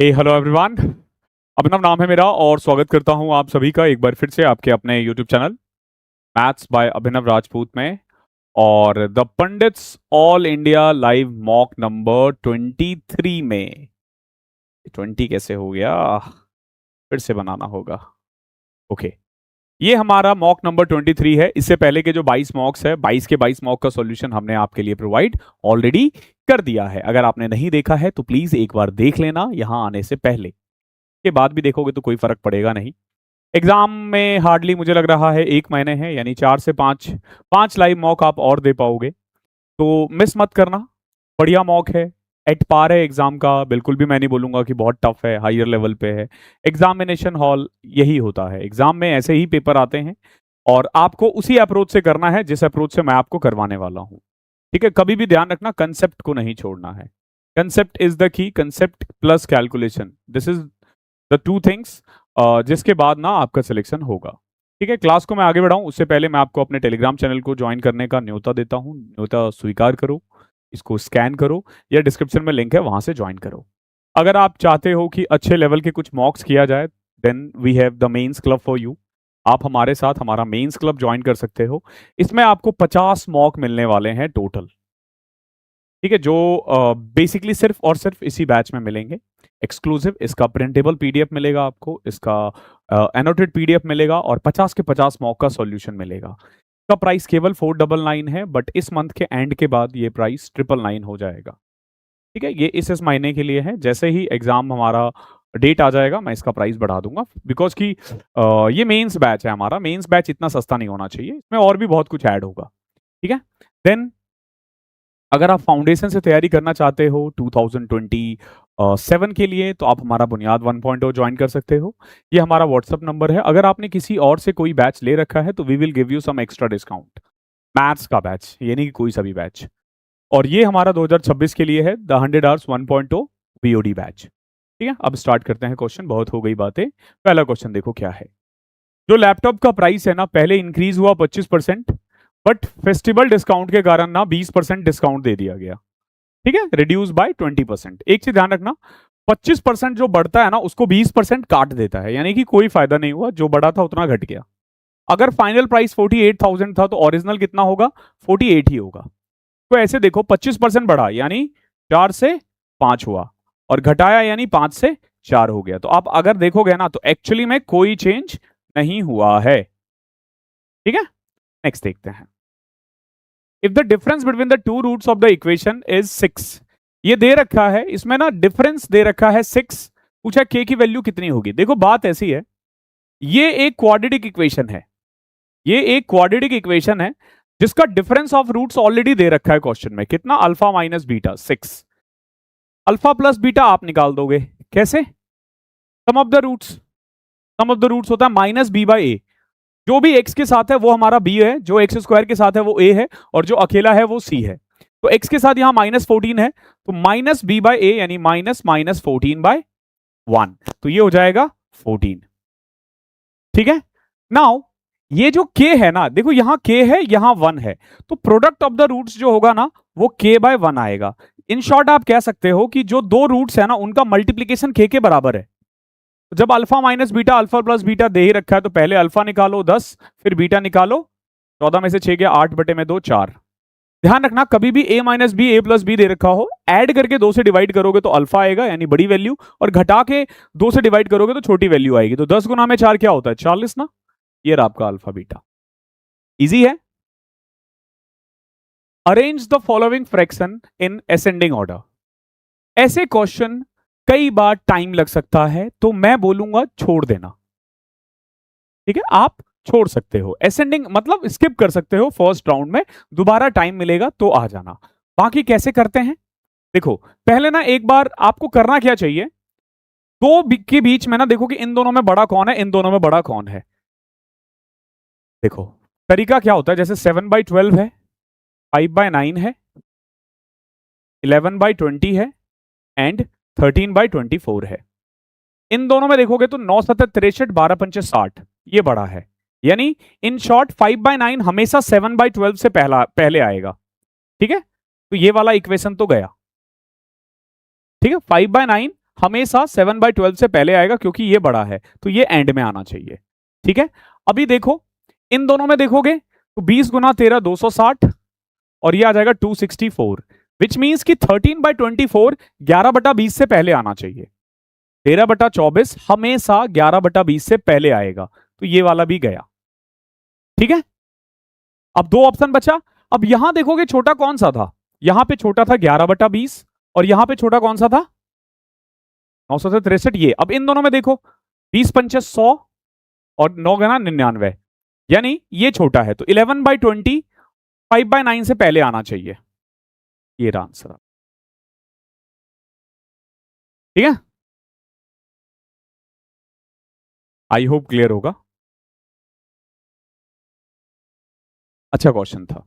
Hello everyone. अभिनव नाम है मेरा और स्वागत करता हूं आप सभी का एक बार फिर से आपके अपने यूट्यूब चैनल मैथ्स बाय अभिनव राजपूत में। और the pandits all India live mock number 23 में 20 कैसे हो गया, फिर से बनाना होगा। ओके, ये हमारा मॉक नंबर 23 है। इससे पहले के जो 22 मॉक्स है, 22 के 22 मॉक का सॉल्यूशन हमने आपके लिए प्रोवाइड ऑलरेडी कर दिया है। अगर आपने नहीं देखा है तो प्लीज एक बार देख लेना यहां आने से पहले। के बाद भी देखोगे तो कोई फर्क पड़ेगा नहीं। एग्जाम में हार्डली मुझे लग रहा है 1 महीने है, यानी 4 से 5 लाइव मॉक आप और दे पाओगे, तो मिस मत करना। बढ़िया मॉक है, एट पार है एग्जाम का। बिल्कुल भी मैं नहीं बोलूंगा कि बहुत टफ है, हायर लेवल पे है। एग्जामिनेशन हॉल यही होता है, एग्जाम में ऐसे ही पेपर आते हैं और आपको उसी अप्रोच से करना है जिस अप्रोच से मैं आपको करवाने वाला हूँ। ठीक है, कभी भी ध्यान रखना कंसेप्ट को नहीं छोड़ना है। Concept is the key, concept plus calculation, this is the two things जिसके बाद ना आपका सिलेक्शन होगा। ठीक है, क्लास को मैं आगे बढ़ाऊं उससे पहले मैं आपको अपने टेलीग्राम चैनल को ज्वाइन करने का न्योता देता हूं। न्योता स्वीकार करो, इसको स्कैन करो या डिस्क्रिप्शन में लिंक है वहां से ज्वाइन करो। अगर आप चाहते हो कि अच्छे लेवल के कुछ मॉक्स किया जाए, then we have the men's club for you. आप हमारे साथ हमारा मेंस क्लब ज्वाइन कर सकते हो। इसमें आपको 50 मॉक मिलने वाले हैं टोटल। ठीक है, जो बेसिकली सिर्फ और सिर्फ इसी बैच में मिलेंगे एक्सक्लूसिव। इसका प्रिंटेबल पीडीएफ मिलेगा आपको, इसका एनोटेड पीडीएफ मिलेगा और 50 के 50 मॉक का सॉल्यूशन मिलेगा। इसका प्राइस केवल 499 है, बट इस मंथ के एंड के बाद ये प्राइस 999 हो जाएगा। ठीक है, ये इस महीने के लिए है। जैसे ही एग्जाम हमारा डेट आ जाएगा मैं इसका प्राइस बढ़ा दूंगा, बिकॉज कि ये मेंस बैच है हमारा। मेंस बैच इतना सस्ता नहीं होना चाहिए, इसमें और भी बहुत कुछ ऐड होगा। ठीक है, देन अगर आप फाउंडेशन से तैयारी करना चाहते हो 2027 के लिए, तो आप हमारा बुनियाद 1.0 ज्वाइन कर सकते हो। ये हमारा व्हाट्सअप नंबर है। अगर आपने किसी और से कोई बैच ले रखा है तो we will give you some extra discount. Maths का बैच, ये नहीं कि कोई सा भी बैच। और ये हमारा 2026 के लिए है द 100 आवर्स 1.0 बीओडी बैच। ठीक है, अब स्टार्ट करते हैं क्वेश्चन। बहुत हो गई बातें, पहला क्वेश्चन देखो क्या है। जो लैपटॉप का प्राइस है ना, पहले इंक्रीज हुआ 25%, बट फेस्टिवल डिस्काउंट के कारण ना 20% डिस्काउंट दे दिया गया। ठीक है, रिड्यूस बाय 20%। एक चीज ध्यान रखना, 25% जो बढ़ता है ना उसको 20% काट देता है, यानी कि कोई फायदा नहीं हुआ, जो बढ़ा था उतना घट गया। अगर फाइनल प्राइस 48,000 था तो ओरिजिनल कितना होगा, 48 ही होगा। तो ऐसे देखो, 25% बढ़ा यानी 4 से 5 हुआ, और घटाया यानी 5 से 4 हो गया। तो आप अगर देखोगे ना तो एक्चुअली में कोई चेंज नहीं हुआ है। ठीक है, नेक्स्ट देखते हैं। If the difference between the two roots of the equation is 6, ये दे रखा है, इसमें ना डिफरेंस दे रखा है 6। पूछा k की वैल्यू कितनी होगी। देखो बात ऐसी है, ये एक क्वाड्रेटिक इक्वेशन है, ये एक क्वाड्रेटिक इक्वेशन है जिसका डिफरेंस ऑफ रूट्स ऑलरेडी दे रखा है क्वेश्चन में। कितना, alpha minus beta 6। Alpha plus beta आप निकाल दोगे कैसे, sum of the roots. Sum of the roots होता है माइनस बी बाई ए। जो भी x के साथ है वो हमारा b है, जो एक्स स्क्वायर के साथ है वो a है, और जो अकेला है वो c है। तो x के साथ यहां -14 है, तो माइनस बी बाई ए यानी माइनस माइनस 14/1, तो ये हो जाएगा 14। ठीक है, नाउ ये जो k है ना, देखो यहां k है यहां 1 है, तो प्रोडक्ट ऑफ द रूट्स जो होगा ना वो k/1 आएगा। इन शॉर्ट आप कह सकते हो कि जो दो रूट्स है ना उनका मल्टीप्लीकेशन k के बराबर है। जब alpha minus beta alpha plus beta दे ही रखा है तो पहले अल्फा निकालो 10, फिर बीटा निकालो 14 में से 6 गया 8/2 4। ध्यान रखना कभी भी a minus B A plus B दे रखा हो, ऐड करके 2 से डिवाइड करोगे तो अल्फा आएगा यानी बड़ी वैल्यू, और घटा के 2 से डिवाइड करोगे तो छोटी वैल्यू आएगी। तो 10 गुना में 4 क्या होता है, 40 ना। ये रहा आपका अल्फा बीटा, इजी है। Arrange the following fraction in ascending order. ऐसे क्वेश्चन कई बार टाइम लग सकता है, तो मैं बोलूंगा छोड़ देना। ठीक है, आप छोड़ सकते हो, असेंडिंग मतलब स्किप कर सकते हो फर्स्ट राउंड में, दोबारा टाइम मिलेगा तो आ जाना। बाकी कैसे करते हैं, देखो पहले ना एक बार आपको करना क्या चाहिए, दो के बीच में ना देखो कि इन दोनों में बड़ा कौन है, इन दोनों में बड़ा कौन है। देखो तरीका क्या होता है, जैसे 7/12 है, 5/9 है, 11/20 है एंड 13/24 है। इन दोनों में देखोगे तो 9 7 63 12 5 60, ये बड़ा है। यानी इन शॉर्ट 5/9 हमेशा 7/12 से पहले आएगा। ठीक है, तो ये वाला इक्वेशन तो गया। ठीक है, 5/9 हमेशा 7/12 से पहले आएगा क्योंकि ये बड़ा है, तो ये एंड में आना चाहिए। ठीक है, अभी देखो इन दोनों में देखोगे तो 20 गुना 13 260 और ये आ जाएगा 264, विच मीन्स कि 13/24 11/20 से पहले आना चाहिए। 13/24 हमेशा 11/20 से पहले आएगा, तो ये वाला भी गया। ठीक है, अब दो ऑप्शन बचा। अब यहां देखोगे छोटा कौन सा था, यहां पे छोटा था 11/20 और यहां पे छोटा कौन सा था 963 ये। अब इन दोनों में देखो 20 पंचे 100 और 9 गुना 99, यानी ये छोटा है, तो 11/20 5/9 से पहले आना चाहिए। ये रहा आंसर। ठीक है, आई होप क्लियर होगा। अच्छा क्वेश्चन था।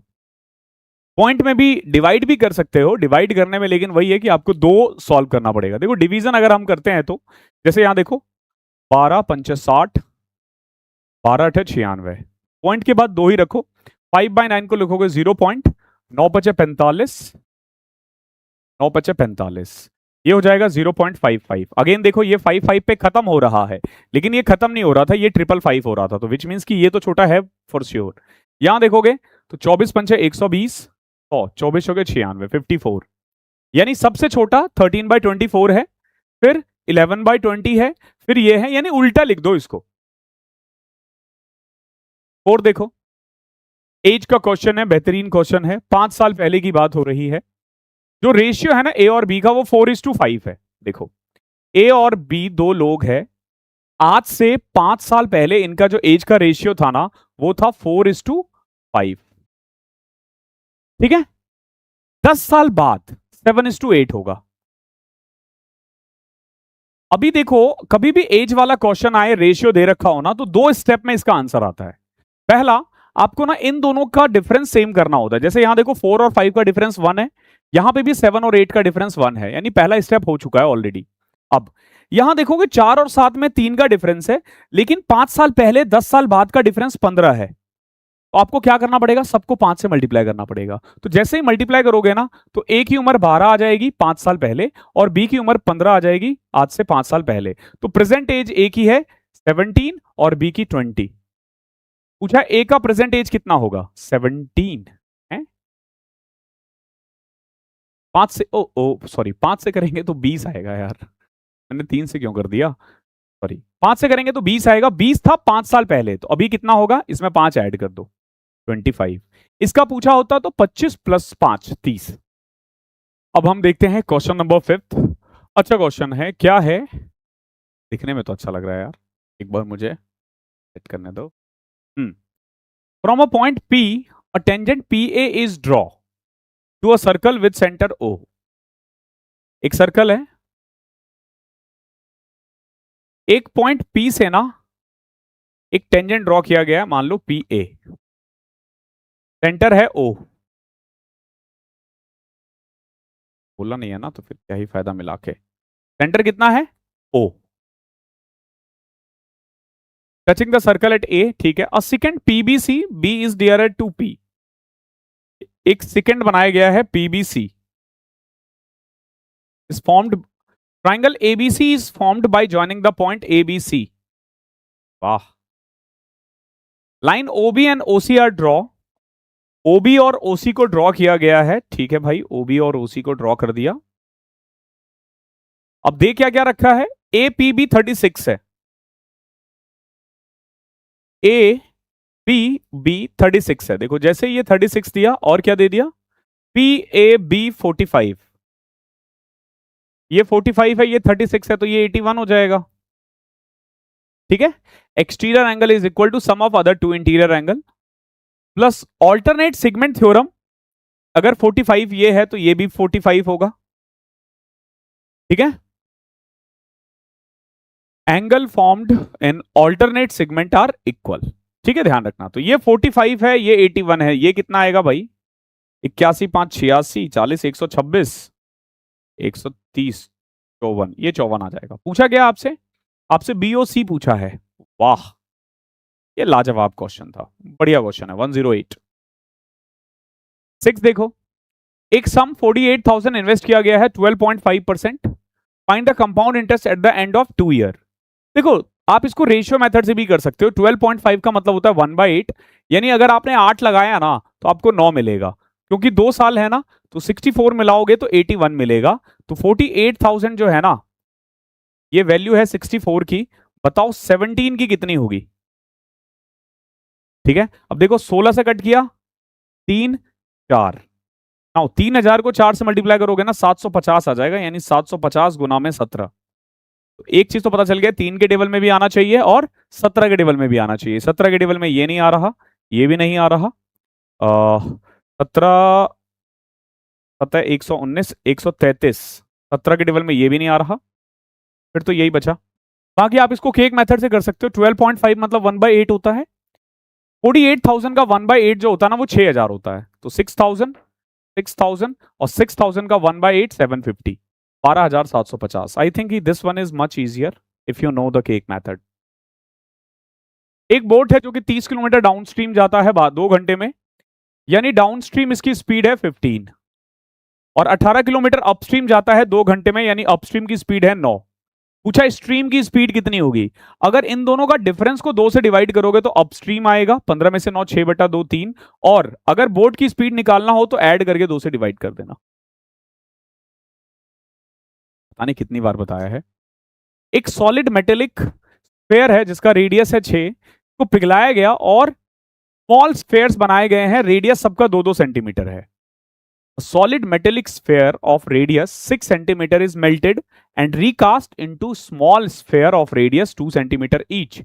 पॉइंट में भी डिवाइड भी कर सकते हो, डिवाइड करने में लेकिन वही है कि आपको दो सॉल्व करना पड़ेगा। देखो डिवीजन अगर हम करते हैं तो जैसे यहां देखो 12 पंचे 60, 12 अठे 96, पॉइंट के बाद दो ही रखो। 5/9 को लिखोगे 0.9 पचे 45, 9 पचे 45, ये हो जाएगा 0.55। अगेन देखो ये 55 पे खत्म हो रहा है, लेकिन ये खत्म नहीं हो रहा था, ये 555 हो रहा था, तो विच मीन्स कि ये तो छोटा है फॉर श्योर। यहां देखोगे तो 24 पंचे 120, 24 हो गए 96, 54, यानी सबसे छोटा 13/24 है, फिर 11/20 है, फिर ये है, यानी उल्टा लिख दो इसको। और देखो एज का क्वेश्चन है, बेहतरीन क्वेश्चन है, 5 साल पहले की बात हो रही है। जो रेशियो है ना ए और बी का वो 4:5 है। देखो ए और बी दो लोग हैं, आज से 5 साल पहले इनका जो एज का रेशियो था ना वो था 4:5। ठीक है, 10 साल बाद 7:8 होगा। अभी देखो कभी भी एज वाला क्वेश्चन आए, रेशियो दे रखा हो ना, तो दो स्टेप में इसका आंसर आता है। पहला, आपको ना इन दोनों का डिफरेंस सेम करना होता है। जैसे यहां देखो 4 और 5 का डिफरेंस 1 है, यहां पे भी 7 और 8 का डिफरेंस 1 है, यानी पहला स्टेप हो चुका है ऑलरेडी। अब यहां देखोगे 4 और 7 में 3 का डिफरेंस है, लेकिन 5 साल पहले 10 साल बाद का डिफरेंस 15 है, तो आपको क्या करना पड़ेगा, सबको 5 से मल्टीप्लाई करना पड़ेगा। तो जैसे ही मल्टीप्लाई करोगे ना, तो ए की उम्र 12 आ जाएगी 5 साल पहले, और बी की उम्र 15 आ जाएगी आज से 5 साल पहले। तो प्रेजेंट एज ए की है 17 और बी की 20। पूछा ए का प्रेजेंट एज कितना होगा, 17 है। 5 से सॉरी 5 से करेंगे तो 20 आएगा यार, मैंने 3 से क्यों कर दिया, सॉरी 5 से करेंगे तो 20 आएगा। 20 था 5 साल पहले, तो अभी कितना होगा, इसमें 5 ऐड कर दो 25। इसका पूछा होता तो 25 + 5 30। अब हम देखते हैं क्वेश्चन नंबर 5। अच्छा क्वेश्चन है, क्या है, दिखने में तो अच्छा लग रहा है यार, एक बार मुझे सेट करने दो। From a point P a tangent PA is draw to a circle with center O। एक सर्कल है, एक पॉइंट P से ना एक टेंजेंट ड्रॉ किया गया, मान लो PA, सेंटर है O। बोला नहीं है ना, तो फिर क्या ही फायदा मिला के। सेंटर कितना है O, touching the circle at A। ठीक है, a second PBC, B is dear to P। एक सेकंड बनाया गया है PBC is formed, triangle ABC is formed by joining the point ABC। वाह, line OB and OC are draw, OB और OC को draw किया गया है। ठीक है भाई, OB और OC को ड्रॉ कर दिया। अब देख क्या क्या रखा है, APB 36 है, APB 36 है। देखो जैसे ये 36 दिया और क्या दे दिया, PAB 45, ये 45 है, ये 36 है, तो ये 81 हो जाएगा। ठीक है, exterior angle is equal to sum of other two interior angle plus alternate segment theorem. अगर 45 ये है तो ये भी 45 होगा। ठीक है, angle formed in alternate segment are equal. ठीक है, ध्यान रखना। तो ये 45 है, ये 81 है, ये कितना आएगा भाई, 81 5 86 40 126 130 54, ये 54 आ जाएगा। पूछा गया आपसे, आपसे BOC पूछा है। वाह, ये लाजवाब क्वेश्चन था, बढ़िया क्वेश्चन है। 108 6 देखो, एक सम 48,000 इन्वेस्ट किया गया है 12.5%, find the compound interest at the end of 2 year. देखो आप इसको रेशियो मेथड से भी कर सकते हो। 12.5 का मतलब होता है 1/8, यानी अगर आपने 8 लगाया ना तो आपको 9 मिलेगा, क्योंकि 2 साल है ना, तो 64 मिलाओगे तो 81 मिलेगा। तो 48,000 जो है ना, ये वैल्यू है 64 की। बताओ 17 की कितनी होगी? ठीक है, अब देखो 16 से कट किया 3 4, नाउ 3000 को 4 से मल्टीप्लाई करोगे ना 750 आ जाएगा, यानी 750 गुना में 17। तो एक चीज तो पता चल गया, 3 के टेबल में भी आना चाहिए और 17 के टेबल में भी आना चाहिए। 17 के टेबल में ये नहीं आ रहा, ये भी नहीं आ रहा। 17 17 119 133, 17 के टेबल में ये भी नहीं आ रहा, फिर तो यही बचा। बाकी आप इसको केक मेथड से कर सकते हो। 12.5 मतलब 1/8 होता है। 48,000 का 1/8 जो होता है ना, वो 6,000 होता है। तो 6,000 6,000 और 6,000 का 1/8 750, 12,750। I think this one is much easier if you know the cake method. एक बोट है जो कि 30 किलोमीटर डाउन स्ट्रीम जाता है 2 घंटे में, यानी डाउन स्ट्रीम इसकी स्पीड है 15, और 18 किलोमीटर अपस्ट्रीम जाता है 2 घंटे में, यानी अपस्ट्रीम की स्पीड है 9। पूछा स्ट्रीम की स्पीड कितनी होगी? अगर इन दोनों का डिफरेंस को 2 से डिवाइड करोगे तो अपस्ट्रीम आएगा, 15 में से 9 6/2 3, और अगर बोट की स्पीड निकालना हो तो ऐड करके 2 से डिवाइड कर देना। पता नहीं कितनी बार बताया है। एक सॉलिड मेटेलिक स्फेयर है जिसका रेडियस है 6, को पिघलाया गया और स्मॉल स्फेयर्स बनाए गए हैं, रेडियस सबका 2-2 सेंटीमीटर है। Solid metallic sphere of radius 6 centimetre is melted and recast into small sphere of radius 2 centimeter each.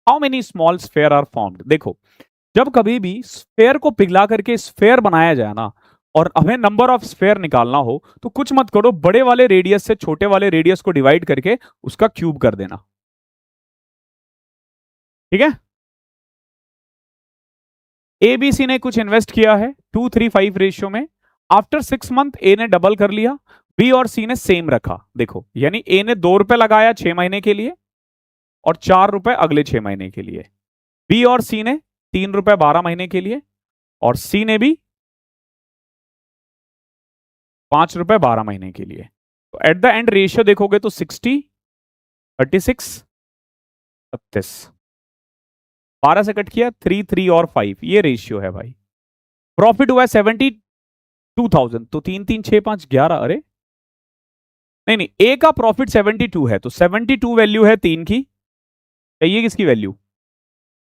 How many small sphere are formed? देखो जब कभी भी स्फेयर को पिघला करके स्फेयर बनाया जाए ना, और हमें नंबर ऑफ स्फेयर निकालना हो, तो कुछ मत करो, बड़े वाले रेडियस से छोटे वाले रेडियस को डिवाइड करके उसका क्यूब कर देना। ठीक है, एबीसी ने कुछ इन्वेस्ट किया है 2:3:5 रेशियो में। आफ्टर 6 मंथ ए ने डबल कर लिया, बी और सी ने सेम रखा। देखो यानी ए ने 2 रुपए लगाया 6 महीने के लिए और 4 रुपए अगले 6 महीने के लिए। बी और सी ने 3 रुपए 12 महीने के लिए, और सी ने भी 5 रुपए 12 महीने के लिए। तो एट द एंड रेशियो देखोगे तो 60 36 36, 12 से कट किया 3 3 और 5, ये रेशियो है भाई। प्रॉफिट हुआ 72,000, तो 3 3 6 5 11, अरे नहीं नहीं, ए का प्रॉफिट 72 है, तो 72 वैल्यू है 3 की, चाहिए किसकी वैल्यू?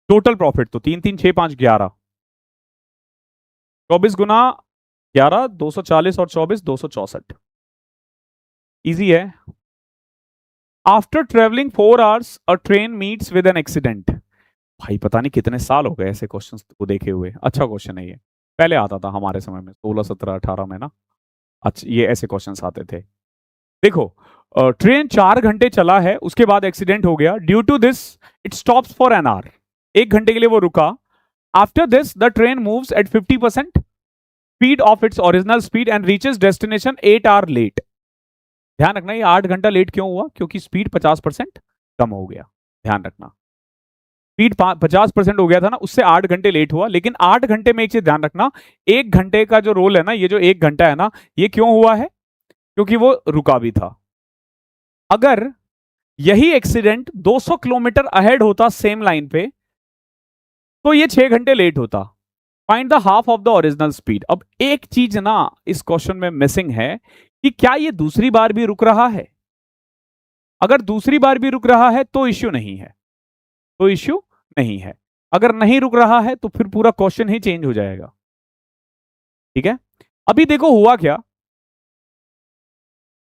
टोटल प्रॉफिट तो 3 3 6 5 11, 24 गुना 11 240 और 24 264। इजी है। After travelling 4 hours a train meets with an accident. भाई पता नहीं कितने साल हो गए ऐसे क्वेश्चन को देखे हुए। अच्छा क्वेश्चन है ये, पहले आता था हमारे समय में 16 17 18 में ना। अच्छा ये ऐसे क्वेश्चन आते थे। देखो ट्रेन 4 घंटे चला है, उसके बाद एक्सीडेंट हो गया। Due to this it stops for an hour, 1 घंटे के लिए वो रुका। After this the train moves at 50% speed of its original speed and reaches destination 8 hour late. ध्यान रखना ये 8 घंटा लेट क्यों हुआ? क्योंकि स्पीड 50% कम हो गया। ध्यान रखना स्पीड 50% हो गया था ना, उससे 8 घंटे लेट हुआ। लेकिन 8 घंटे में एक चीज ध्यान रखना, 1 घंटे का जो रोल है ना, ये जो 1 घंटा है ना, ये क्यों हुआ है? क्योंकि वो रुका भी था। अगर यही एक्सीडेंट 200 किलोमीटर अहेड होता सेम लाइन पे, तो ये 6 घंटे लेट होता। Find the half of the original speed. अब एक चीज ना इस क्वेश्चन में मिसिंग है कि क्या ये दूसरी बार भी रुक रहा है? अगर दूसरी बार भी रुक रहा है तो इश्यू नहीं है, तो इश्यू नहीं है। अगर नहीं रुक रहा है तो फिर पूरा क्वेश्चन ही चेंज हो जाएगा। ठीक है, अभी देखो हुआ क्या,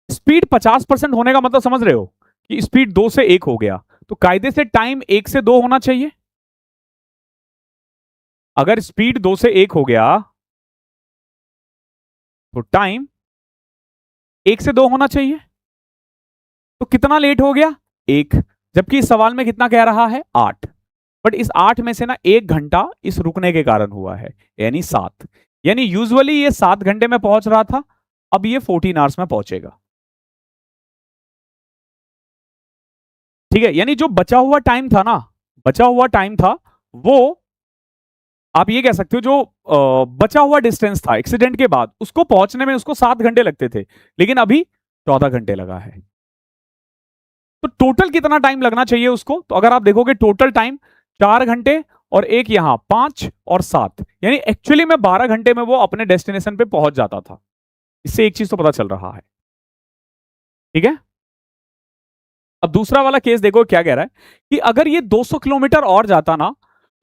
स्पीड 50% होने का मतलब समझ रहे हो कि स्पीड 2 से 1 हो गया, तो कायदे से टाइम 1 से 2 होना चाहिए। अगर स्पीड 2 से 1 हो गया तो टाइम 1 से 2 होना चाहिए। तो कितना लेट हो गया? 1, जबकि इस सवाल में कितना कह रहा है? 8। बट इस 8 में से ना 1 घंटा इस रुकने के कारण हुआ है, यानी 7। यानी यूजुअली ये 7 घंटे में पहुंच रहा था, अब ये 14 आवर्स में पहुंचेगा। ठीक है, यानी जो बचा हुआ टाइम था ना, बचा हुआ टाइम था वो आप ये कह सकते हो, जो बचा हुआ डिस्टेंस था एक्सीडेंट के बाद, उसको पहुंचने में उसको 7 घंटे लगते थे, लेकिन अभी 14 घंटे लगा है। तो टोटल कितना टाइम लगना चाहिए उसको, तो अगर आप देखोगे टोटल टाइम 4 घंटे और एक यहां 5 और 7, यानी एक्चुअली में 12 घंटे में वो अपने डेस्टिनेशन पे पहुंच जाता था। इससे एक चीज तो पता चल रहा है, ठीक है। अब दूसरा वाला केस देखो क्या कह रहा है कि अगर ये 200 किलोमीटर और जाता ना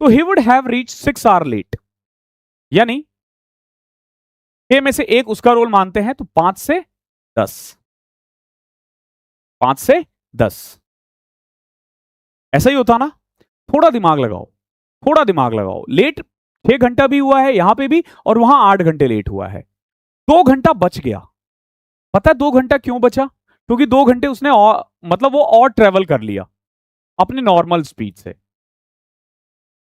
तो he would have reach 6 hour late, यानी 6 में से एक उसका रोल मानते हैं तो 5 से 10, 5 से 10 ऐसा ही होता ना। थोड़ा दिमाग लगाओ, थोड़ा दिमाग लगाओ। लेट 6 घंटा भी हुआ है यहां पे भी और वहां 8 घंटे लेट हुआ है, 2 घंटा बच गया। पता है 2 घंटा क्यों बचा? क्योंकि 2 घंटे उसने मतलब वो और ट्रेवल कर लिया अपने नॉर्मल स्पीड से,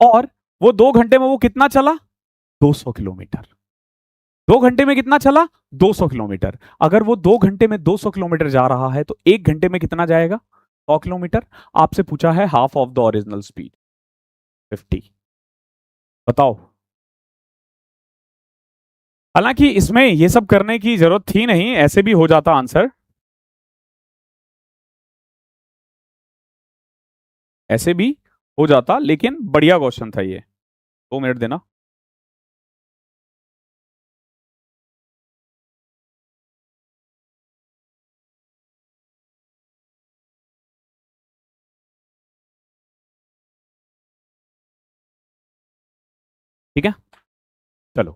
और वो 2 घंटे में वो कितना चला? 200 किलोमीटर। 2 घंटे में कितना चला? 200 किलोमीटर। अगर वो 2 घंटे में 200 किलोमीटर जा रहा है तो 1 घंटे में कितना जाएगा? 100 किलोमीटर। आपसे पूछा है half of the original speed 50, बताओ। हालांकि इसमें ये सब करने की जरूरत थी नहीं, ऐसे भी हो जाता आंसर, ऐसे भी हो जाता, लेकिन बढ़िया क्वेश्चन था ये। 2 मिनट देना। ठीक है, चलो।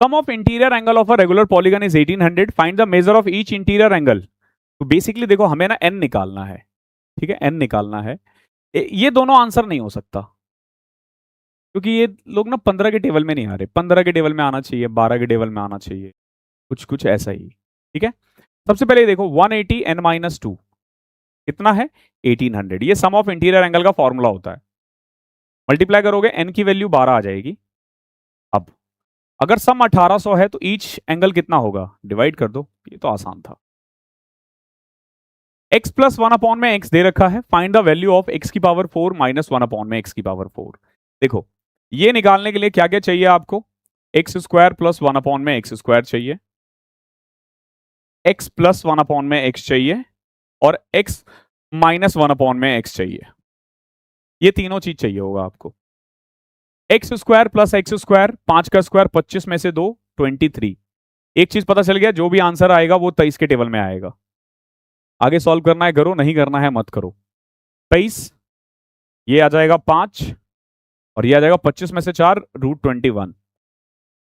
Sum of interior angle of a regular polygon is 1800, find the measure of each interior angle. तो बेसिकली देखो हमें ना एन निकालना है, ठीक है, एन निकालना है। ये दोनों आंसर नहीं हो सकता क्योंकि ये लोग ना 15 के टेबल में नहीं आ रहे, 15 के टेबल में आना चाहिए, 12 के टेबल में आना चाहिए, कुछ कुछ ऐसा ही, ठीक है। सबसे पहले देखो 180 n माइनस 2 कितना है? 1800। ये सम ऑफ इंटीरियर एंगल का फॉर्मूला होता है। मल्टीप्लाई करोगे n की वैल्यू 12 आ जाएगी। अब अगर सम 1800 है तो ईच एंगल कितना होगा? डिवाइड कर दो, ये तो आसान था। x प्लस 1 में x दे रखा है, find the value of x की पावर 4 माइनस 1 में x की पावर 4। देखो ये निकालने के लिए क्या क्या चाहिए आपको? एक्स स्क्वायर प्लस 1 में एक्स स्क्वायर चाहिए, x प्लस 1 में x चाहिए, और x माइनस 1 में x चाहिए। ये तीनों चीज चाहिए होगा आपको। X square plus x square, 5 का स्क्वायर 25 में से 2 23। एक चीज पता चल गया, जो भी आंसर आएगा वो 23 के टेबल में आएगा। आगे सॉल्व करना है करो, नहीं करना है मत करो। 23, ये आ जाएगा 5, और ये आ जाएगा 25 में से 4 √21।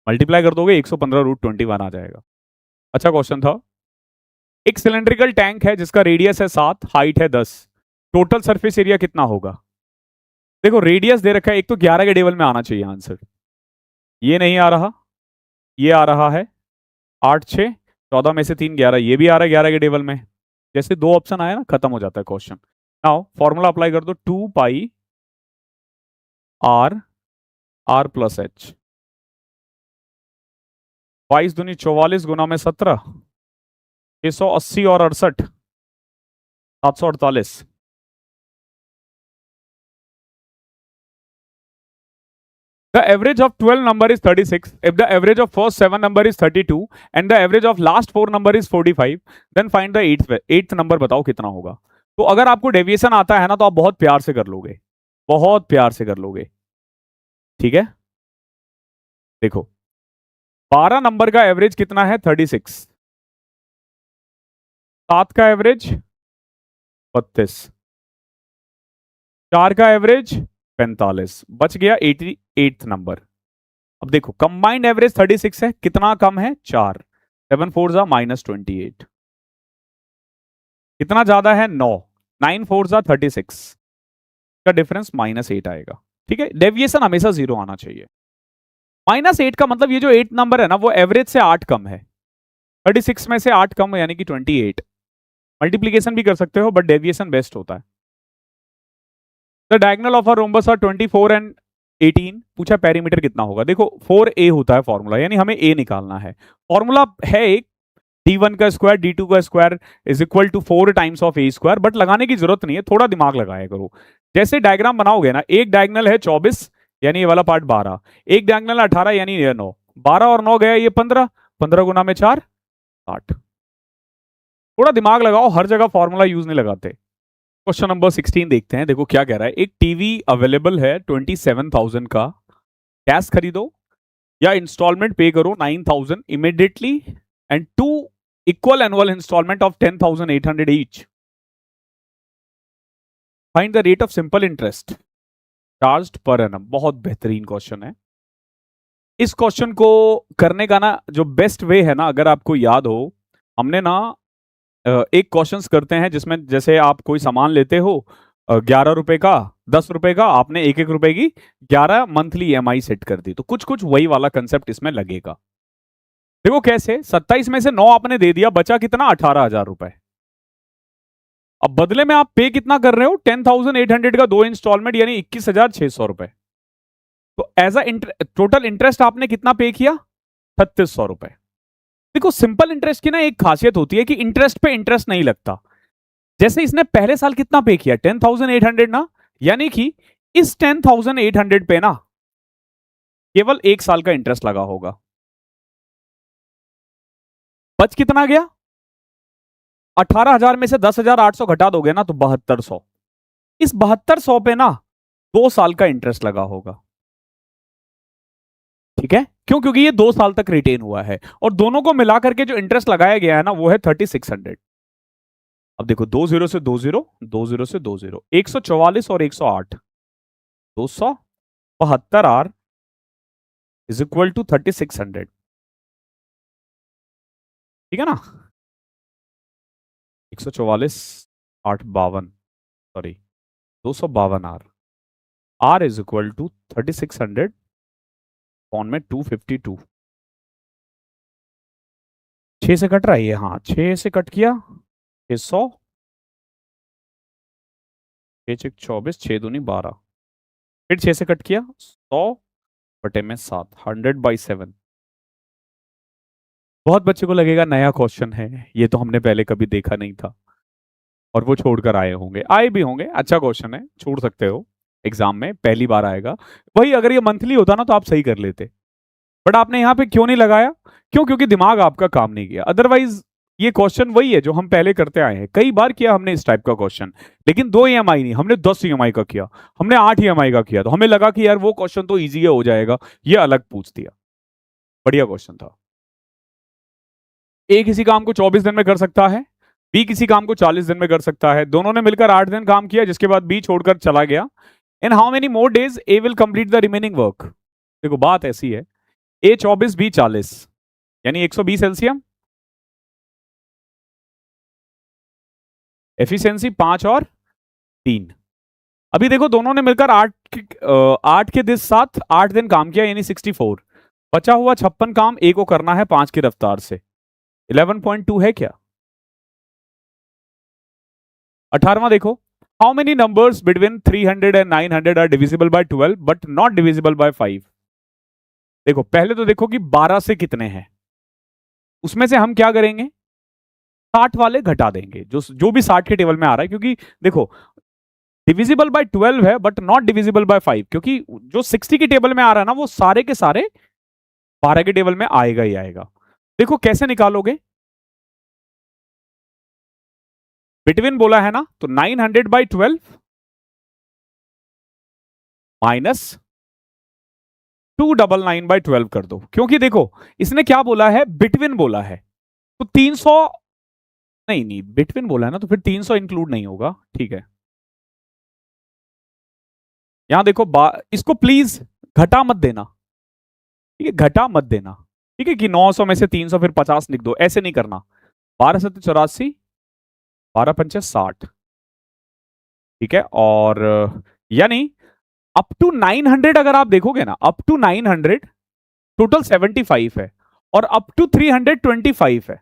मल्टीप्लाई कर दोगे 115 √21 आ जाएगा। अच्छा क्वेश्चन था। एक सिलेंड्रिकल टैंक है जिसका रेडियस है 7, हाइट है 10, टोटल सरफेस एरिया कितना होगा? देखो रेडियस दे रखा है, एक तो 11 के टेबल में आना चाहिए आंसर, ये नहीं आ रहा, ये आ रहा है 8 6 14 में से 3 11, ये भी आ रहा है 11 के टेबल में। जैसे 2 ऑप्शन आया ना खत्म हो जाता है क्वेश्चन। नाउ फॉर्मूला अप्लाई कर दो, 2 पाई आर आर प्लस एच। 22 दूनी 44 गुना में 17, 680 और 68, 748। The average of 12 number is 36. If the average of first 7 number is 32 and the average of last 4 number is 45, then find the eighth number। बताओ कितना होगा? तो अगर आपको डेविएशन आता है ना तो आप बहुत प्यार से कर लोगे, बहुत प्यार से कर लोगे, ठीक है। देखो 12 नंबर का एवरेज कितना है? 36। 7 का एवरेज 32, 4 का एवरेज 45, बच गया 88 नंबर। अब देखो कंबाइंड एवरेज 36 है, कितना कम है? 4, 7 4 जा -28, कितना ज्यादा है? 9, 9 4 जा 36, का डिफरेंस -8 आएगा, ठीक है। डेविएशन हमेशा 0 आना चाहिए। -8 का मतलब ये जो 8 नंबर है ना वो एवरेज से 8 कम है, 36 में से 8 कम यानी कि 28। मल्टीप्लीकेशन भी कर सकते हो बट डेविएशन बेस्ट होता है। The diagonal of a rhombus are 24 and 18। पूछा पेरीमीटर कितना होगा? देखो 4a होता है फॉर्मूला, यानी हमें a निकालना है। फॉर्मूला है एक, d1 का स्क्वायर d2 का square is equal to 4 times of a square, but लगाने की जरूरत नहीं है, थोड़ा दिमाग लगाया करो। जैसे डायग्राम बनाओगे ना, एक डायगोनल है 24 यानी ये वाला पार्ट 12, एक डायगोनल 18 यानी ये 9, 12 और 9 गया ये 15, 15 गुना में 4 60। थोड़ा दिमाग लगाओ, हर जगह फॉर्मूला यूज नहीं लगाते। क्वेश्चन नंबर 16 देखते हैं। देखो क्या कह रहा है, एक टीवी अवेलेबल है 27,000 का, कैश खरीदो या इंस्टॉलमेंट पे करो 9,000 immediately and two equal annual instalment of 10,800 each. Find the rate of simple interest charged per annum. बहुत बेहतरीन क्वेश्चन है। इस क्वेश्चन को करने का ना जो बेस्ट वे है ना, अगर आपको याद हो, हमने ना एक क्वेश्चंस करते हैं जिसमें जैसे आप कोई सामान लेते हो 11 रुपए का, 10 रुपए का, आपने 1-1 रुपए की 11 मंथली EMI सेट कर दी, तो कुछ कुछ वही वाला कंसेप्ट इसमें लगेगा। देखो कैसे, 27 में से 9 आपने दे दिया, बचा कितना, 18,000 रुपए। अब बदले में आप पे कितना कर रहे हो, 10,800 का 2 इंस्टॉलमेंट यानी 21,600 रुपए। तो एज अ टोटल इंटरेस्ट आपने कितना पे किया, 3,600 रुपए। देखो सिंपल इंटरेस्ट की ना एक खासियत होती है कि इंटरेस्ट पे इंटरेस्ट नहीं लगता। जैसे इसने पहले साल कितना पे किया, 10,800 ना, यानी कि इस 10,800 पे ना केवल 1 साल का इंटरेस्ट लगा होगा। बच कितना गया, 18,000 में से 10,800 घटा दोगे ना तो 7,200। इस 7,200 पे ना 2 साल का इंटरेस्ट लगा होगा। ठीक है, क्यों, क्योंकि ये 2 साल तक रिटेन हुआ है और दोनों को मिलाकर के जो इंटरेस्ट लगाया गया है ना वो है 3,600। अब देखो 20 से 20, 20 से 20, 144 और 108, 272 आर इज इक्वल टू 3,600। ठीक है ना, 144 8 52, sorry 252 R is equal to 3,600 पॉन में 252। 6 से कट रहा है ये, हाँ 6 से कट किया 600, 6 24, 6 दूनी 12, फिर 6 से कट किया 100 बटे में 7, 100/7। बहुत बच्चे को लगेगा नया क्वेश्चन है, ये तो हमने पहले कभी देखा नहीं था, और वो छोड़कर आए होंगे, आए भी होंगे। अच्छा क्वेश्चन है, छोड़ सकते हो, एग्जाम में पहली बार आएगा। वही अगर ये मंथली होता ना तो आप सही कर लेते, बट आपने यहाँ पे क्यों नहीं लगाया, क्यों, क्योंकि दिमाग आपका काम नहीं किया। अदरवाइज ये क्वेश्चन वही है जो हम पहले करते आए हैं, कई बार किया हमने इस टाइप का क्वेश्चन, लेकिन 2 EMI नहीं, हमने 10 EMI का किया, हमने 8 EMI का किया, तो हमें लगा कि यार वो क्वेश्चन तो ईजी हो जाएगा, ये अलग पूछ दिया। बढ़िया क्वेश्चन था। ए किसी काम को 24 दिन में कर सकता है, बी किसी काम को 40 दिन में कर सकता है, दोनों ने मिलकर 8 दिन काम किया, जिसके बाद बी छोड़कर चला गया। In how many more days A will complete the remaining work. देखो बात ऐसी है, ए 24 बी 40 यानी 120 एलसीएम, एफिशिएंसी 5 और 3। अभी देखो दोनों ने मिलकर 8 के दिस साथ 8 दिन काम किया यानी 64, बचा हुआ 56 काम ए को करना है 5 की रफ्तार से। 11.2 है क्या। 18वां देखो, how many numbers between 300 and 900 are divisible by 12 but not divisible by 5। देखो पहले तो देखो कि 12 से कितने हैं, उसमें से हम क्या करेंगे, 60 वाले घटा देंगे, जो भी 60 के टेबल में आ रहा है, क्योंकि देखो डिविजिबल बाय 12 है बट नॉट डिविजिबल बाय 5, क्योंकि जो 60 के टेबल में आ रहा है ना वो सारे के सारे 12 के टेबल में आएगा ही आएगा। देखो कैसे निकालोगे, बिटवीन बोला है ना, तो 900/12 माइनस 299/12 कर दो, क्योंकि देखो इसने क्या बोला है, बिटवीन बोला है, तो 300 नहीं नहीं बिटवीन बोला है ना, तो फिर 300 इंक्लूड नहीं होगा। ठीक है, यहां देखो इसको प्लीज घटा मत देना, ठीक है, घटा मत देना, ठीक है, कि 900 में से 300 फिर 50 लिख दो, ऐसे नहीं करना। 12 7 84, 12 पंचे 60, ठीक है, और यानी अप टू 900 अगर आप देखोगे ना, अप टू 900 टोटल 75 है और अप टू 325 है।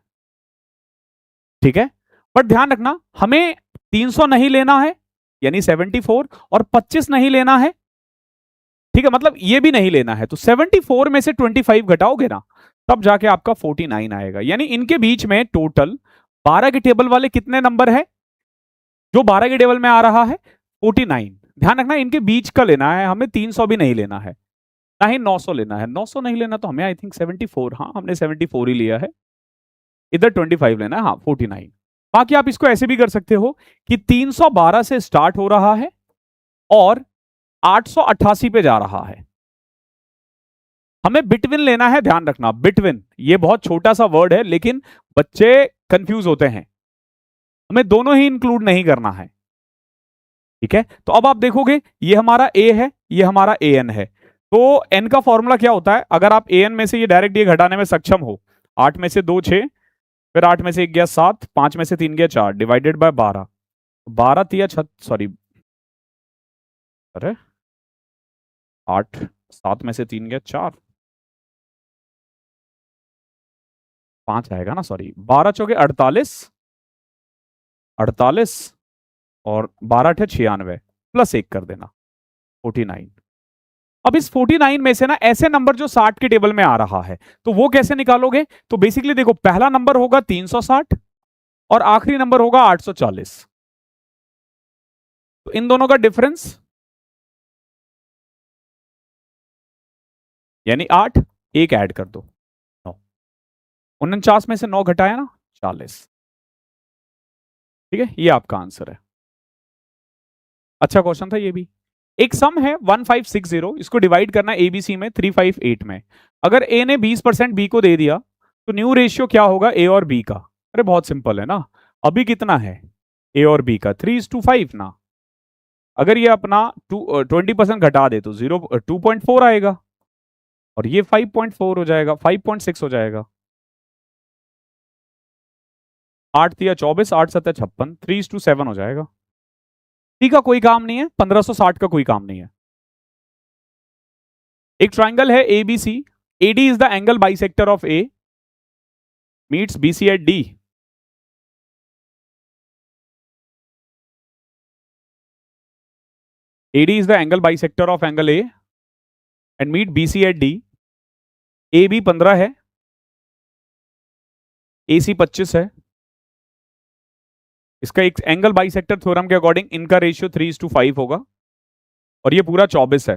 ठीक है, बट ध्यान रखना हमें 300 नहीं लेना है यानी 74, और 25 नहीं लेना है, ठीक है, मतलब ये भी नहीं लेना है, तो 74 में से 25 घटाओगे ना तब जाके आपका 49 आएगा। यानी इनके बीच में टोटल 12 के टेबल वाले कितने नंबर है, जो 12 के टेबल में आ रहा है 49। ध्यान रखना इनके बीच का लेना है, हमें 300 भी नहीं लेना है, ना ही 900 लेना है। 900 नहीं लेना तो हमें आई थिंक 74, हाँ हमने 74 ही लिया है, इधर 25 लेना है, हाँ 49। बाकी आप इसको ऐसे भी कर सकते हो कि 312 से स्टार्ट हो रहा है और 888 पे जा रहा है। हमें बिटवीन लेना है, ध्यान रखना बिटवीन, ये बहुत छोटा सा वर्ड है लेकिन बच्चे कंफ्यूज होते हैं। हमें दोनों ही इंक्लूड नहीं करना है, ठीक है। तो अब आप देखोगे ये हमारा ए है, ये हमारा ए एन है। तो एन का फॉर्मूला क्या होता है, अगर आप ए एन में से ये डायरेक्ट ये घटाने में सक्षम हो, 8 में से 2 6, फिर 8 में से 1 गया 7, 5 में से 3 गया 4, डिवाइडेड बाय 12, 12 तिया सॉरी, अरे 8, 7 में से 3 गया 4, 5 आएगा ना, सॉरी 12 चौके 48, 48 और 12 अठे 96 प्लस 1 कर देना 49। अब इस 49 में से ना ऐसे नंबर जो 60 के टेबल में आ रहा है, तो वो कैसे निकालोगे? तो बेसिकली देखो, पहला नंबर होगा 360 और आखिरी नंबर होगा 840। तो इन दोनों का डिफरेंस यानी 8, 1 ऐड कर दो 9, 49 में से 9 घटाया ना 40, ठीक है। ये आपका आंसर है। अच्छा क्वेश्चन था ये भी। एक सम है 1560, इसको डिवाइड करना एबीसी में 358 में। अगर ए ने 20% बी को दे दिया तो न्यू रेशियो क्या होगा ए और बी का? अरे बहुत सिंपल है ना, अभी कितना है ए और बी का 3:5 ना। अगर ये अपना 20% घटा दे तो 2.4 आएगा और ये 5.4 हो जाएगा, 5.6 हो जाएगा। 8 तिया 24, 8 7 56, 3:7 हो जाएगा। सी का कोई काम नहीं है, 1560 का कोई काम नहीं है। एक ट्राइंगल है ABC, AD is the angle bisector of A, meets BC at D. AD is the angle bisector of angle A and meet BC at D. A B 15 है, ए सी 25 है। इसका एक एंगल बाइसेक्टर थ्योरम के according इनका ratio 3:5 होगा और ये पूरा 24 है।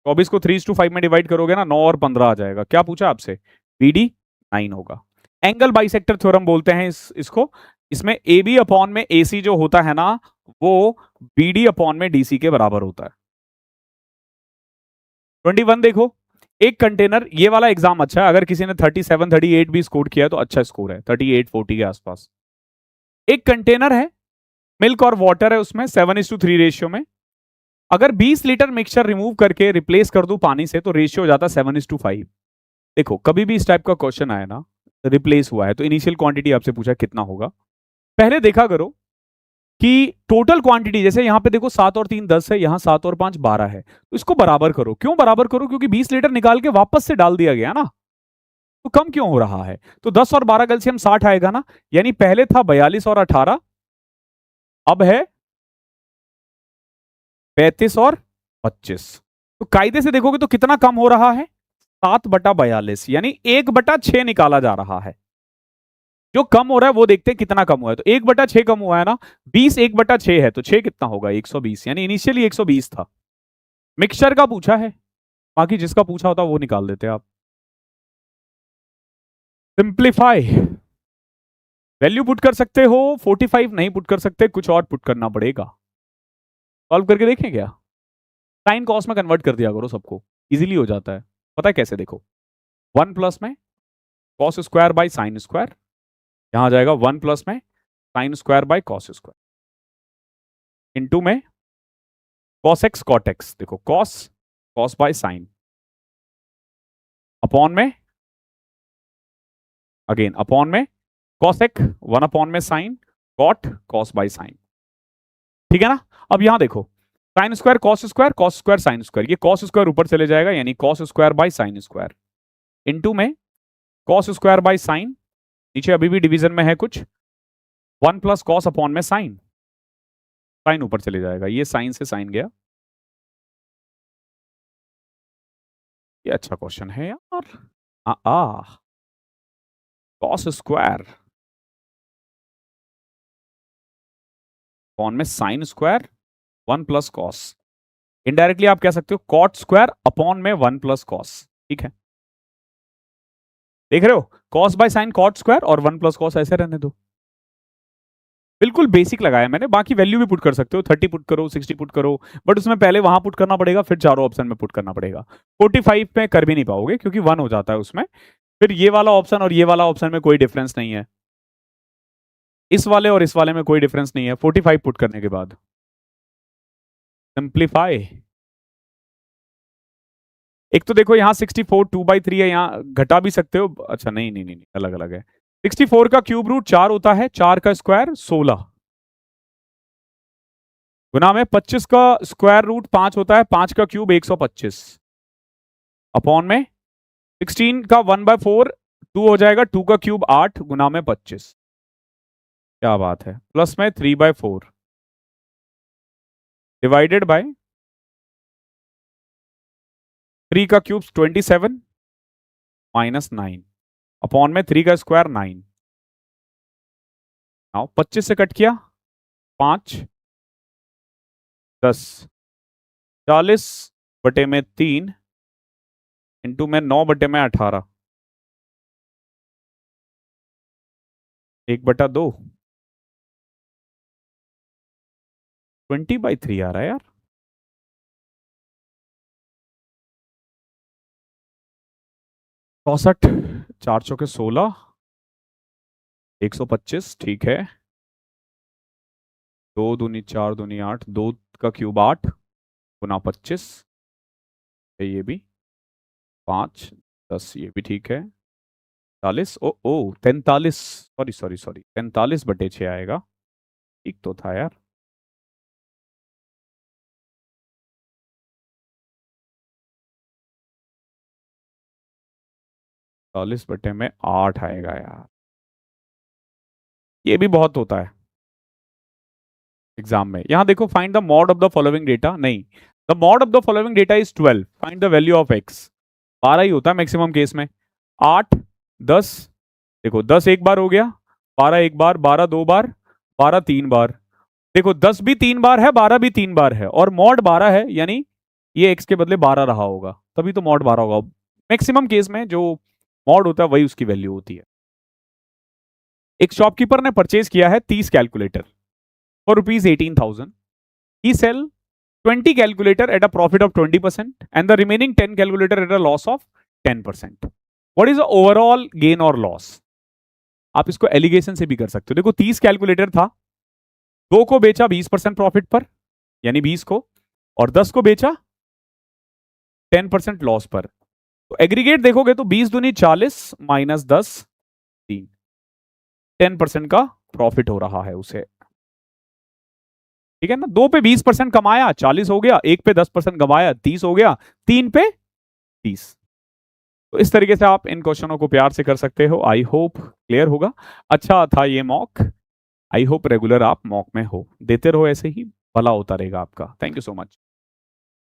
24 को 3:5 में डिवाइड करोगे ना 9 और 15 आ जाएगा। क्या पूछा आपसे? बीडी 9 होगा। एंगल बाइसेक्टर थ्योरम बोलते हैं इसको। इसमें ए बी अपॉन में ए सी जो होता है ना, वो बी डी अपॉन में डी सी के बराबर होता है। 21 देखो, एक कंटेनर, ये वाला एग्जाम अच्छा है, अगर किसी ने 37 38 भी स्कोर किया है तो अच्छा स्कोर है, 38 40 के आसपास। एक कंटेनर है, मिल्क और वाटर है, उसमें 7:3 रेशियो में। अगर 20 लीटर मिक्सचर रिमूव करके रिप्लेस कर दूं पानी से तो रेशियो हो जाता 7:5। देखो कभी भी इस टाइप का क्वेश्चन आया ना, रिप्लेस हुआ है तो इनिशियल क्वांटिटी आपसे पूछा कितना होगा, पहले देखा करो कि टोटल क्वांटिटी, जैसे यहां पे देखो 7 और 3 10 है, यहां 7 और 5 12 है, तो इसको बराबर करो। क्यों बराबर करो? क्योंकि 20 लीटर निकाल के वापस से डाल दिया गया ना, तो कम क्यों हो रहा है? तो 10 और 12 कैल्शियम 60 आएगा ना, यानी पहले था 42 और 18, अब है 35 और 25। तो कायदे से देखोगे तो कितना कम हो रहा है? 7/42, यानी 1/6 निकाला जा रहा है। जो कम हो रहा है वो देखते हैं कितना कम हुआ है। तो 1/6 कम हुआ है ना, 20 1/6 है तो 6 कितना होगा? 120, यानी इनिशियली 120 था। मिक्सचर का पूछा है, बाकी जिसका पूछा होता वो निकाल देते आप। सिंप्लीफाई, वैल्यू पुट कर सकते हो, 45 नहीं पुट कर सकते, कुछ और पुट करना पड़ेगा। सॉल्व करके देखें क्या? साइन कॉस में कन्वर्ट कर दिया करो सबको, इजीली हो जाता है। पता है कैसे? देखो 1 प्लस में cos square by sine square, यहां आ जाएगा 1 प्लस में sine square by cos square, into में कॉस एक्स कॉट एक्स, देखो cos cos by sine, upon में अगेन अपॉन में कॉस एक्स 1 अपॉन में sine cot cos by sine, ठीक है ना। अब यहां देखो sine square cos square sine square, ये कॉस स्क्वायर ऊपर चले जाएगा यानी cos square by sine square, into में कॉस स्क्वायर बाई साइन, नीचे अभी भी डिवीजन में है कुछ, 1 प्लस कॉस अपॉन में साइन, साइन ऊपर चले जाएगा, ये साइन से साइन गया। ये अच्छा क्वेश्चन है यार। कॉस स्क्वायर अपॉन में sine square 1 plus cos, indirectly आप कह सकते हो कॉट स्क्वायर अपॉन में 1 प्लस कॉस, ठीक है। देख रहे हो, cos by sine cot square और 1 प्लस कॉस, ऐसे रहने दो। बिल्कुल बेसिक लगाया मैंने, बाकी वैल्यू भी पुट कर सकते हो, 30 पुट करो, 60 पुट करो, बट उसमें पहले वहां पुट करना पड़ेगा, फिर चारों ऑप्शन में पुट करना पड़ेगा। 45 में कर भी नहीं पाओगे क्योंकि 1 हो जाता है उसमें। फिर ये वाला ऑप्शन और ये वाला ऑप्शन में कोई डिफरेंस नहीं है, इस वाले और इस वाले में कोई डिफरेंस नहीं है 45 पुट करने के बाद। सिंप्लीफाई, एक तो देखो यहाँ 64 2/3 है, यहाँ घटा भी सकते हो, अच्छा नहीं नहीं नहीं, नहीं अलग अलग है। 64 का क्यूब रूट 4 होता है, 4 का स्क्वायर 16, गुना में 25 का स्क्वायर रूट 5 होता है, 5 का क्यूब 125, अपॉन में 16 का 1/4 2 हो जाएगा, 2 का क्यूब 8 गुना में 25, क्या बात है, प्लस में 3/4 डिवाइडेड बाय 3 का क्यूब 27 माइनस 9 अपॉन में 3 का स्क्वायर 9। आओ 25 से कट किया 5 10 40 बटे में 3 इंटू में 9 बटे में 18 1/2 20/3 आ रहा है यार। 64 4 चौके 16 125 ठीक है, 2 दूनी 4 दूनी 8 2 का क्यूब 8 गुना 25 ये भी 5 10 ये भी ठीक है 40 ओ ओ 43 सॉरी सॉरी सॉरी 43/6 आएगा, ठीक तो था यार। चालीस बटे में 8 आएगा यार, ये भी बहुत होता है एग्जाम में। यहां देखो find the mode of the following data, नहीं, the mode of the following data is 12, find the value of x. 12 ही होता है मैक्सिमम केस में, 8 10, देखो 10 एक बार हो गया, 12 एक बार, 12 दो बार, 12 तीन बार, देखो 10 भी 3 बार है, 12 भी 3 बार है, और मॉड 12 है, यानी ये एक्स के बदले 12 रहा होगा, तभी तो मॉड 12 होगा। मैक्सिमम केस में जो मॉड होता है वही उसकी वैल्यू होती है। एक शॉपकीपर ने परचेज किया है 30 calculator for ₹18,000, he sell 20 calculator at a profit of 20% and the remaining 10 calculator at a loss of 10%. What is the overall gain or loss? आप इसको एलिगेशन से भी कर सकते हो। देखो 30 कैलकुलेटर था, 2 को बेचा 20% प्रॉफिट पर, यानी 20 को, और 10 को बेचा 10% लॉस पर। तो एग्रीगेट देखोगे तो 20 दूनी 40 माइनस 10 3, 10% का प्रॉफिट हो रहा है उसे, ठीक है ना। 2 पे 20% कमाया 40 हो गया, 1 पे 10% कमाया 30 हो गया, 3 पे 30। तो इस तरीके से आप इन क्वेश्चनों को प्यार से कर सकते हो। आई होप क्लियर होगा। अच्छा था ये मॉक, आई होप रेगुलर आप मॉक में हो, देते रहो ऐसे ही, भला होता रहेगा आपका। Thank you so much.